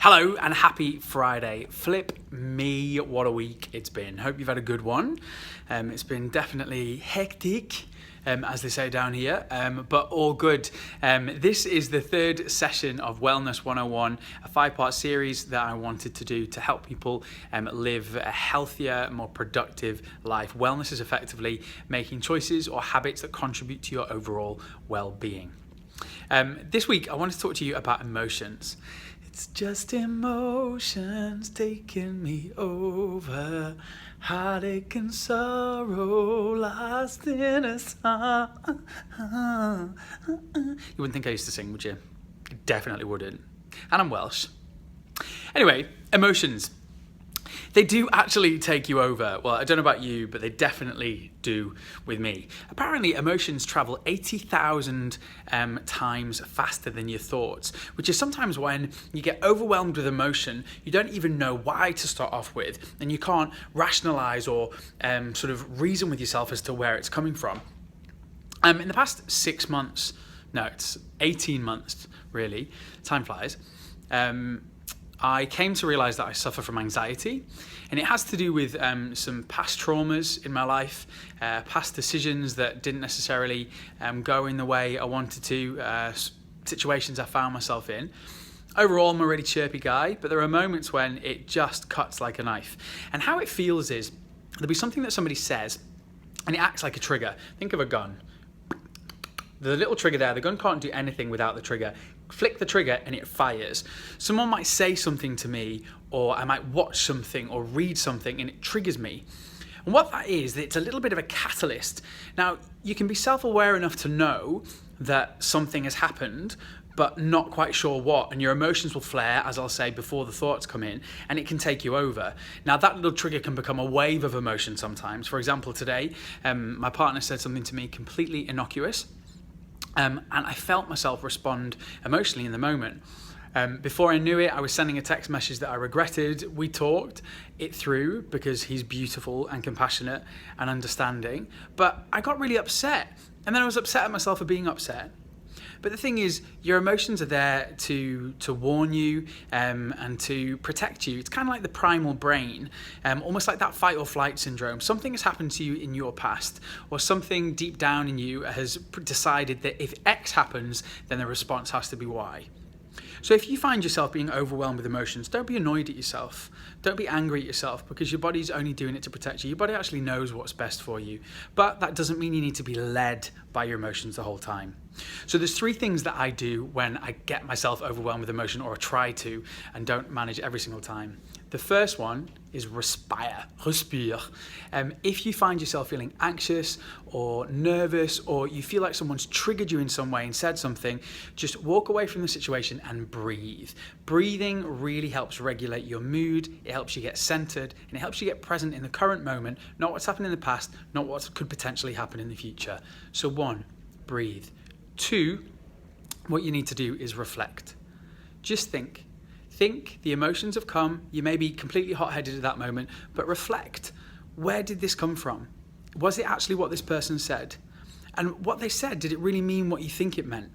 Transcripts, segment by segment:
Hello and happy Friday. Flip me, what a week it's been. Hope you've had a good one. It's been definitely hectic, as they say down here, but all good. This is the third session of Wellness 101, a 5-part series that I wanted to do to help people live a healthier, more productive life. Wellness is effectively making choices or habits that contribute to your overall well-being. This week, I want to talk to you about emotions. It's just emotions taking me over, heartache and sorrow lost in a song. You wouldn't think I used to sing, would you? You definitely wouldn't. And I'm Welsh. Anyway, emotions. They do actually take you over. Well, I don't know about you, but they definitely do with me. Apparently, emotions travel 80,000 times faster than your thoughts, which is sometimes when you get overwhelmed with emotion, you don't even know why to start off with, and you can't rationalize or sort of reason with yourself as to where it's coming from. In the past 6 months, no, it's 18 months, really, time flies, I came to realize that I suffer from anxiety, and it has to do with some past traumas in my life, past decisions that didn't necessarily go in the way I wanted to, situations I found myself in. Overall, I'm a really chirpy guy, but there are moments when it just cuts like a knife. And how it feels is, there'll be something that somebody says, and it acts like a trigger. Think of a gun. The little trigger there, the gun can't do anything without the trigger. Flick the trigger and it fires. Someone might say something to me, or I might watch something or read something and it triggers me. And what that is, it's a little bit of a catalyst. Now, you can be self-aware enough to know that something has happened, but not quite sure what, and your emotions will flare, as I'll say, before the thoughts come in, and it can take you over. Now, that little trigger can become a wave of emotion sometimes. For example, today, my partner said something to me completely innocuous, and I felt myself respond emotionally in the moment. Before I knew it, I was sending a text message that I regretted. We talked it through because he's beautiful and compassionate and understanding, but I got really upset, and then I was upset at myself for being upset. But the thing is, your emotions are there to warn you and to protect you. It's kind of like the primal brain, almost like that fight or flight syndrome. Something has happened to you in your past, or something deep down in you has decided that if X happens, then the response has to be Y. So if you find yourself being overwhelmed with emotions, don't be annoyed at yourself. Don't be angry at yourself, because your body's only doing it to protect you. Your body actually knows what's best for you. But that doesn't mean you need to be led by your emotions the whole time. So there's 3 things that I do when I get myself overwhelmed with emotion, or try to, and don't manage every single time. The first one is respire. If you find yourself feeling anxious or nervous, or you feel like someone's triggered you in some way and said something, just walk away from the situation and breathe. Breathing really helps regulate your mood, it helps you get centered, and it helps you get present in the current moment, not what's happened in the past, not what could potentially happen in the future. So 1, breathe. 2, what you need to do is reflect. Just think. Think, the emotions have come, you may be completely hot-headed at that moment, but reflect. Where did this come from? Was it actually what this person said? And what they said, did it really mean what you think it meant?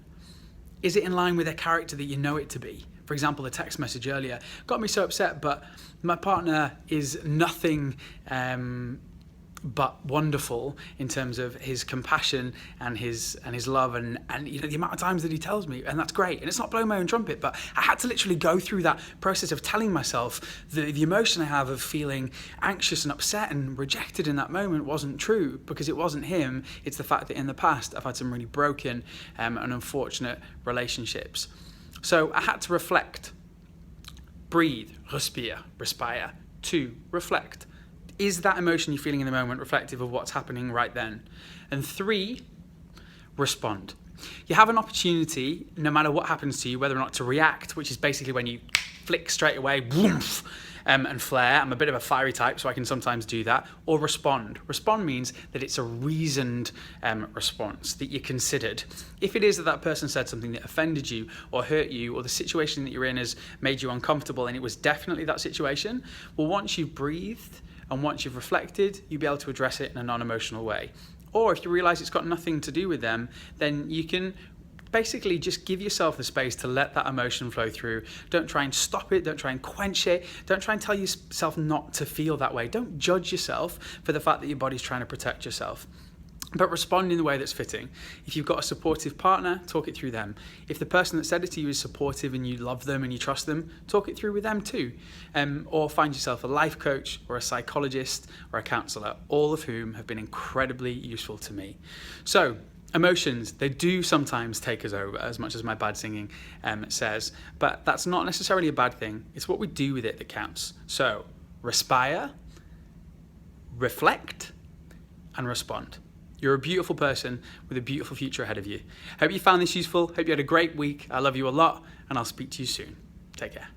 Is it in line with their character that you know it to be? For example, the text message earlier got me so upset, but my partner is nothing but wonderful in terms of his compassion and his love and you know, the amount of times that he tells me, and that's great. And it's not blowing my own trumpet, but I had to literally go through that process of telling myself the emotion I have of feeling anxious and upset and rejected in that moment wasn't true, because it wasn't him. It's the fact that in the past I've had some really broken and unfortunate relationships. So I had to reflect. Breathe, respire. 2, reflect. Is that emotion you're feeling in the moment reflective of what's happening right then? And 3, respond. You have an opportunity, no matter what happens to you, whether or not to react, which is basically when you flick straight away, whoomph, and flare. I'm a bit of a fiery type, so I can sometimes do that. Or respond. Respond means that it's a reasoned response, that you considered. If it is that that person said something that offended you or hurt you, or the situation that you're in has made you uncomfortable, and it was definitely that situation, well, once you've breathed and once you've reflected, you'll be able to address it in a non-emotional way. Or if you realize it's got nothing to do with them, then you can basically just give yourself the space to let that emotion flow through. Don't try and stop it. Don't try and quench it. Don't try and tell yourself not to feel that way. Don't judge yourself for the fact that your body's trying to protect yourself. But respond in the way that's fitting. If you've got a supportive partner, talk it through them. If the person that said it to you is supportive and you love them and you trust them, talk it through with them too. Or find yourself a life coach or a psychologist or a counsellor, all of whom have been incredibly useful to me. So, emotions, they do sometimes take us over, as much as my bad singing says, but that's not necessarily a bad thing. It's what we do with it that counts. So, respire, reflect, and respond. You're a beautiful person with a beautiful future ahead of you. Hope you found this useful. Hope you had a great week. I love you a lot, and I'll speak to you soon. Take care.